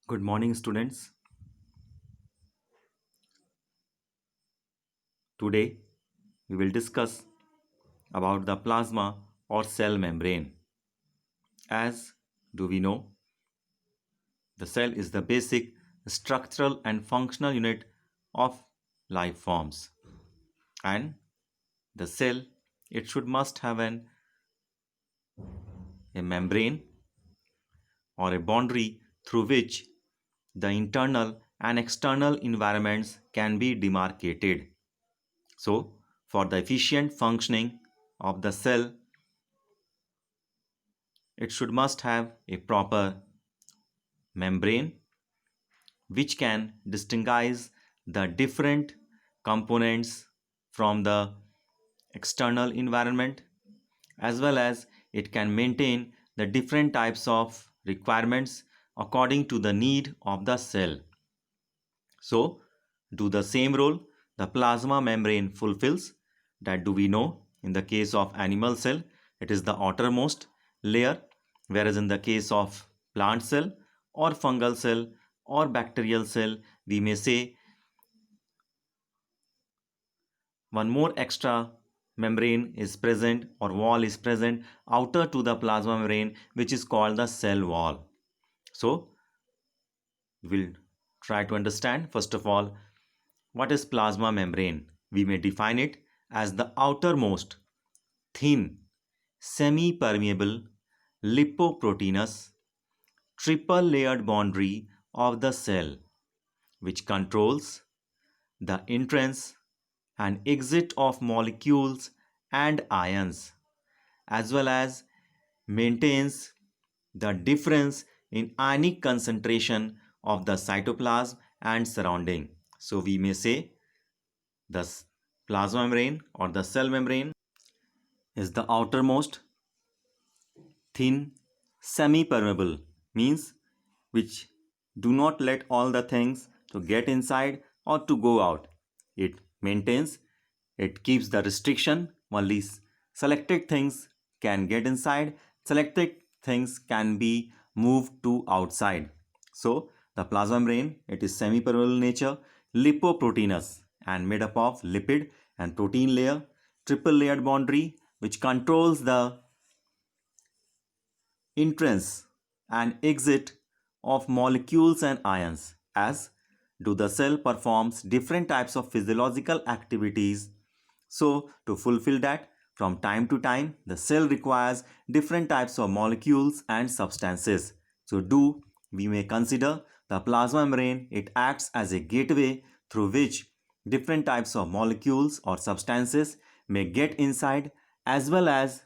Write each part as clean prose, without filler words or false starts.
Good morning, students. Today we will discuss about the plasma or cell membrane. As do we know, the cell is the basic structural and functional unit of life forms. And the cell, it should must have a membrane or a boundary through which the internal and external environments can be demarcated. So, for the efficient functioning of the cell, it should must have a proper membrane which can distinguish the different components from the external environment, as well as it can maintain the different types of requirements according to the need of the cell. So, do the same role the plasma membrane fulfills. That do we know? In the case of animal cell, it is the outermost layer, whereas in the case of plant cell or fungal cell or bacterial cell, we may say one more extra membrane is present or wall is present outer to the plasma membrane, which is called the cell wall. So, we'll try to understand first of all what is plasma membrane. We may define it as the outermost thin semi-permeable lipoproteinous triple layered boundary of the cell which controls the entrance and exit of molecules and ions, as well as maintains the difference in ionic concentration of the cytoplasm and surrounding. So we may say the plasma membrane or the cell membrane is the outermost thin semi-permeable, means which do not let all the things to get inside or to go out. It maintains, it keeps the restriction, only selected things can get inside, selected things can be moved to outside. So the plasma membrane, it is semi-permeable nature, lipoproteinous and made up of lipid and protein layer, triple layered boundary which controls the entrance and exit of molecules and ions, as do the cell performs different types of physiological activities. So to fulfill that, from time to time the cell requires different types of molecules and substances. So do we may consider the plasma membrane, it acts as a gateway through which different types of molecules or substances may get inside, as well as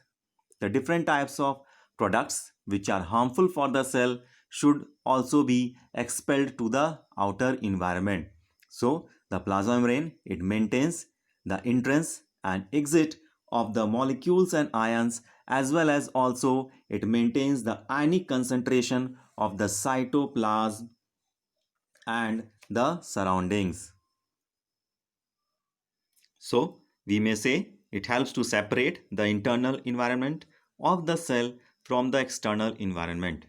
the different types of products which are harmful for the cell should also be expelled to the outer environment. So the plasma membrane, it maintains the entrance and exit of the molecules and ions, as well as also it maintains the ionic concentration of the cytoplasm and the surroundings. So we may say it helps to separate the internal environment of the cell from the external environment.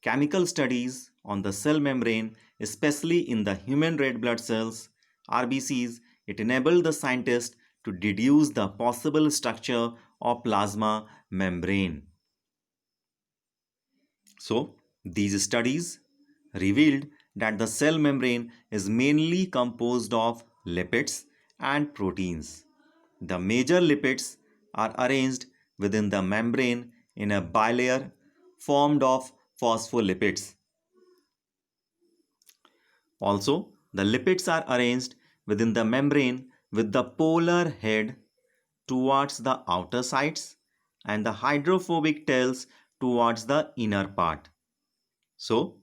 Chemical studies on the cell membrane, especially in the human red blood cells, RBCs, it enabled the scientists to deduce the possible structure of plasma membrane. So, these studies revealed that the cell membrane is mainly composed of lipids and proteins. The major lipids are arranged within the membrane in a bilayer formed of phospholipids. Also, the lipids are arranged within the membrane with the polar head towards the outer sides and the hydrophobic tails towards the inner part. So,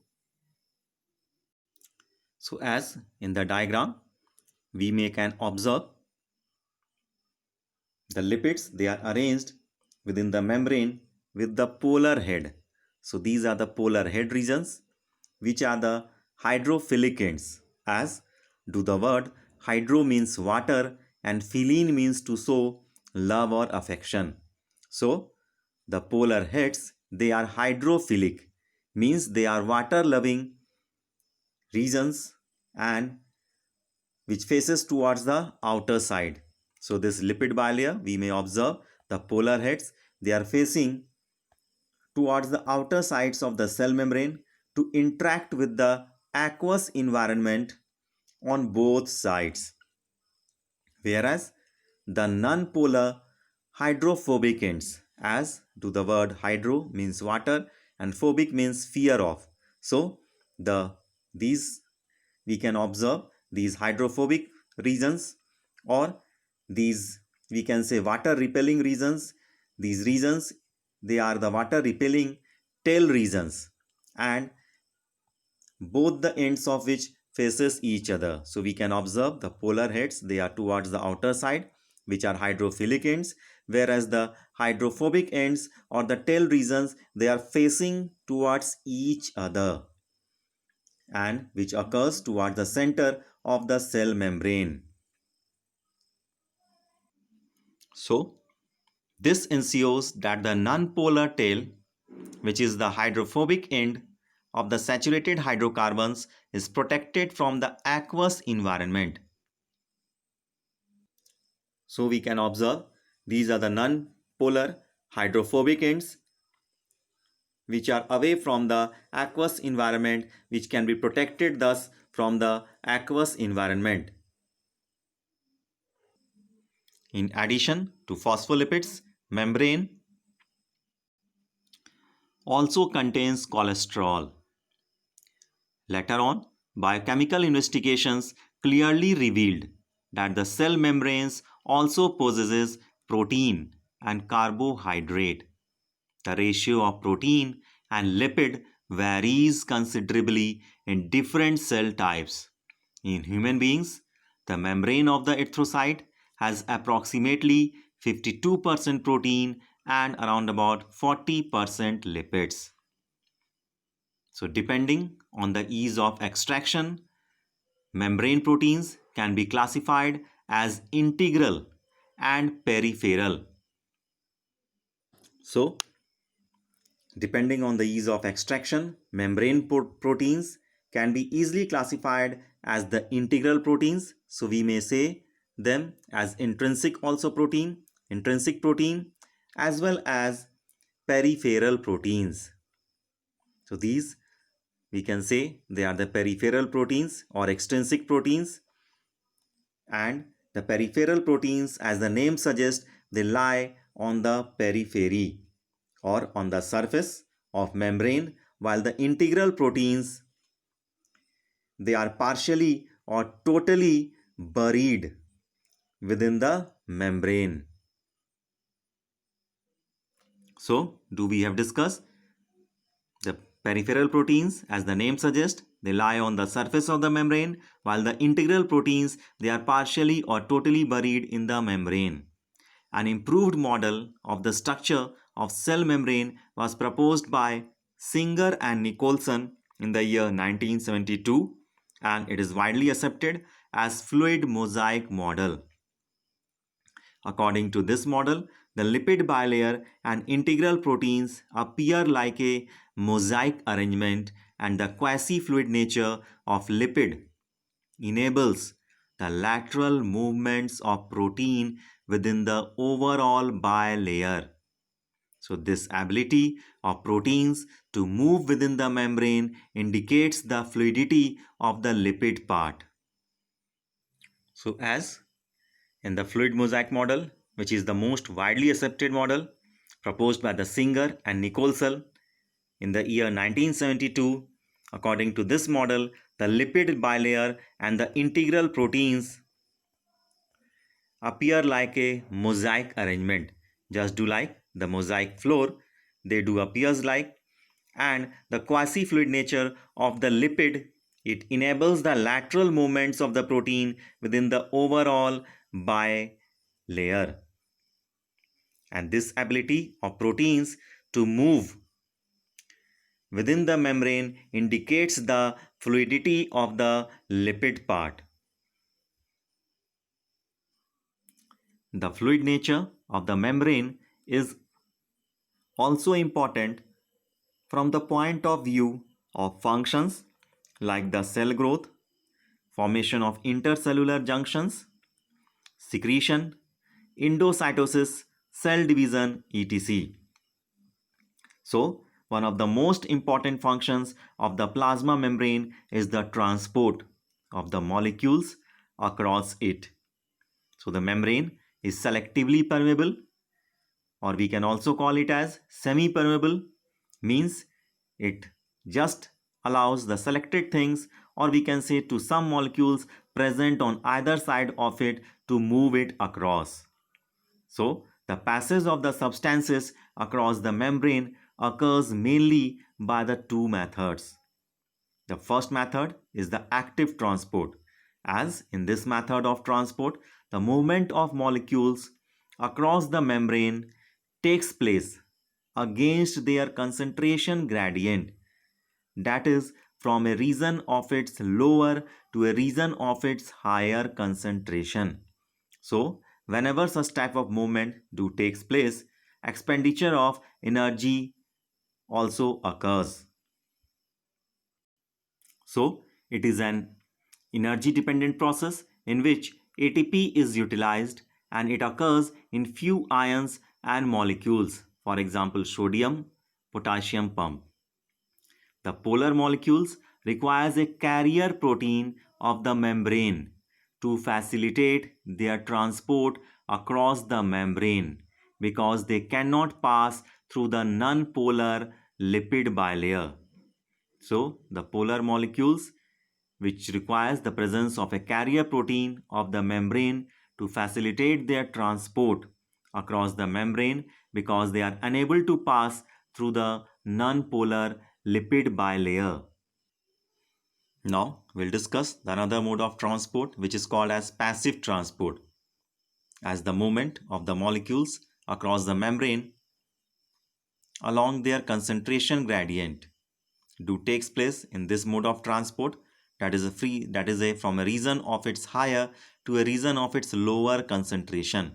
as in the diagram, we can observe the lipids, they are arranged within the membrane with the polar head. So these are the polar head regions which are the hydrophilic ends, as do the word hydro means water and philine means to show love or affection. So the polar heads, they are hydrophilic, means they are water loving regions and which faces towards the outer side. So this lipid bilayer, we may observe the polar heads, they are facing towards the outer sides of the cell membrane to interact with the aqueous environment on both sides. Whereas the non-polar hydrophobic ends, as to the word hydro means water and phobic means fear of. So these we can observe these hydrophobic regions, or these we can say water repelling regions. These regions, they are the water repelling tail regions, and both the ends of which faces each other. So we can observe the polar heads, they are towards the outer side, which are hydrophilic ends, whereas the hydrophobic ends or the tail regions, they are facing towards each other, and which occurs towards the center of the cell membrane. So this ensures that the nonpolar tail, which is the hydrophobic end of the saturated hydrocarbons, is protected from the aqueous environment. So we can observe these are the non-polar hydrophobic ends which are away from the aqueous environment, which can be protected thus from the aqueous environment. In addition to phospholipids, membrane also contains cholesterol. Later on, biochemical investigations clearly revealed that the cell membranes also possesses protein and carbohydrate. The ratio of protein and lipid varies considerably in different cell types. In human beings, the membrane of the erythrocyte has approximately 52% protein and around about 40% lipids. So depending on the ease of extraction, membrane proteins can be classified as integral and peripheral. So depending on the ease of extraction, membrane proteins can be easily classified as the integral proteins. So we may say them as intrinsic protein, as well as peripheral proteins. So these we can say they are the peripheral proteins or extrinsic proteins. And the peripheral proteins, as the name suggests, they lie on the periphery or on the surface of membrane, while the integral proteins, they are partially or totally buried within the membrane. So do we have discussed the peripheral proteins? As the name suggests, they lie on the surface of the membrane, while the integral proteins, they are partially or totally buried in the membrane. An improved model of the structure of cell membrane was proposed by Singer and Nicholson in the year 1972, and it is widely accepted as fluid mosaic model. According to this model, the lipid bilayer and integral proteins appear like a mosaic arrangement, and the quasi-fluid nature of lipid enables the lateral movements of protein within the overall bilayer. So this ability of proteins to move within the membrane indicates the fluidity of the lipid part. So as in the fluid mosaic model, which is the most widely accepted model proposed by the Singer and Nicholson in the year 1972, according to this model, the lipid bilayer and the integral proteins appear like a mosaic arrangement, just do like the mosaic floor, they do appears like, and the quasi-fluid nature of the lipid, it enables the lateral movements of the protein within the overall bilayer. And this ability of proteins to move within the membrane indicates the fluidity of the lipid part. The fluid nature of the membrane is also important from the point of view of functions like the cell growth, formation of intercellular junctions, secretion, endocytosis, cell division, etc. So, one of the most important functions of the plasma membrane is the transport of the molecules across it. So, the membrane is selectively permeable, or we can also call it as semi-permeable, means it just allows the selected things, or we can say to some molecules present on either side of it, to move it across. So, the passage of the substances across the membrane occurs mainly by the two methods. The first method is the active transport, as in this method of transport, the movement of molecules across the membrane takes place against their concentration gradient, that is, from a region of its lower to a region of its higher concentration. So, whenever such type of movement do takes place, expenditure of energy also occurs. So, it is an energy dependent process in which ATP is utilized, and it occurs in few ions and molecules, for example sodium, potassium pump. The polar molecules requires a carrier protein of the membrane to facilitate their transport across the membrane, because they cannot pass through the non-polar lipid bilayer. So, the polar molecules, which requires the presence of a carrier protein of the membrane to facilitate their transport across the membrane, because they are unable to pass through the non-polar lipid bilayer. Now, we'll discuss the another mode of transport, which is called as passive transport, as the movement of the molecules across the membrane along their concentration gradient do takes place in this mode of transport, that is a from a region of its higher to a region of its lower concentration.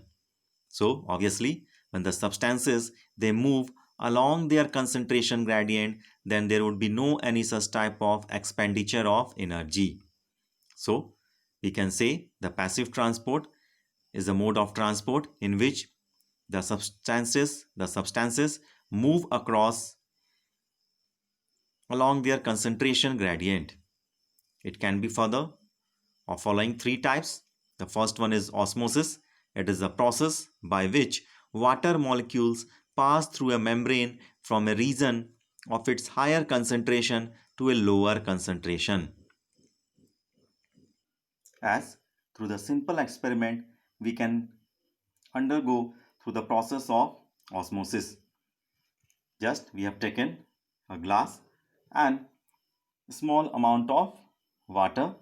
So obviously when the substances they move along their concentration gradient, then there would be no any such type of expenditure of energy. So we can say the passive transport is a mode of transport in which the substances move across along their concentration gradient. It can be further of following three types. The first one is osmosis. It is a process by which water molecules pass through a membrane from a region of its higher concentration to a lower concentration. As through the simple experiment, we can undergo through the process of osmosis. Just we have taken a glass and a small amount of water.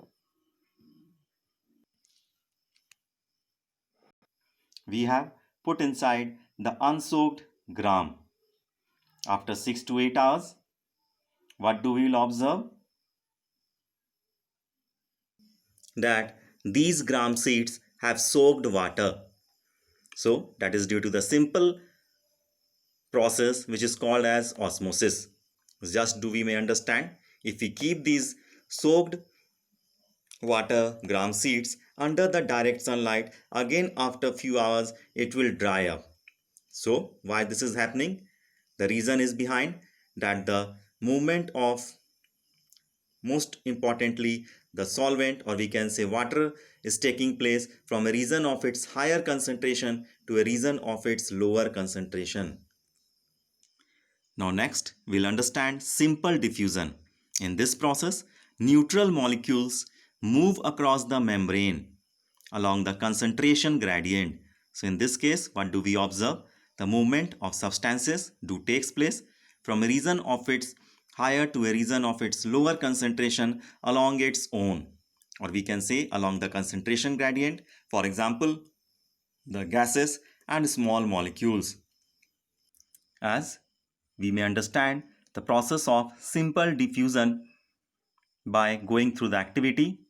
We have put inside the unsoaked gram. After 6 to 8 hours, what do we will observe? That these gram seeds have soaked water. So that is due to the simple process which is called as osmosis. Just do we may understand, if we keep these soaked water gram seeds under the direct sunlight, again after few hours it will dry up. So why this is happening? The reason is behind that the movement of, most importantly, the solvent, or we can say water, is taking place from a region of its higher concentration to a region of its lower concentration. Now next, we'll understand simple diffusion. In this process, neutral molecules move across the membrane along the concentration gradient. So in this case, what do we observe? The movement of substances do takes place from a region of its higher to a region of its lower concentration along its own, or we can say along the concentration gradient. For example, the gases and small molecules. As we may understand the process of simple diffusion by going through the activity.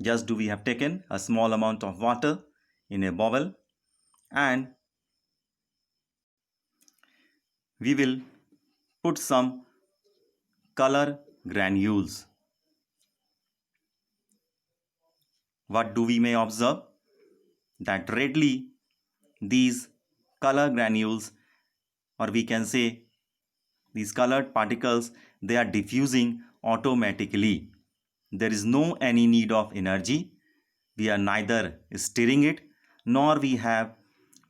Just do we have taken a small amount of water in a bowl, and we will put some color granules what do we may observe? That readily these color granules, or we can say these colored particles, they are diffusing automatically. There is no any need of energy. We are neither stirring it nor we have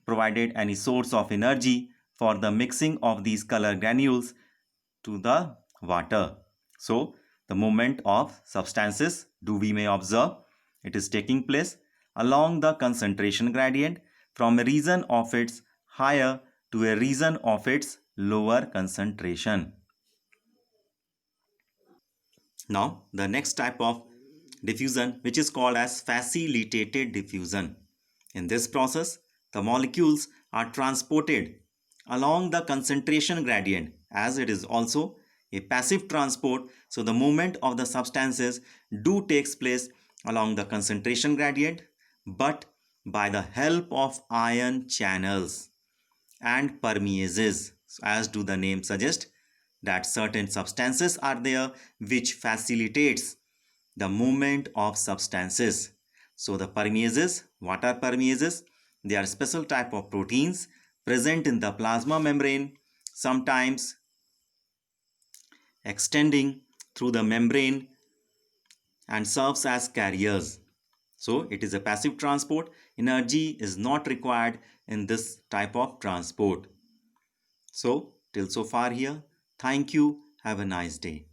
provided any source of energy for the mixing of these color granules to the water. So the movement of substances, do we may observe, it is taking place along the concentration gradient from a region of its higher to a region of its lower concentration. Now the next type of diffusion, which is called as facilitated diffusion. In this process, the molecules are transported along the concentration gradient, as it is also a passive transport. So the movement of the substances do takes place along the concentration gradient, but by the help of ion channels and permeases, as do the name suggest, that certain substances are there which facilitates the movement of substances. So the permeases, what are permeases? They are special type of proteins present in the plasma membrane, sometimes extending through the membrane and serves as carriers. So it is a passive transport. Energy is not required in this type of transport. So till so far here, thank you. Have a nice day.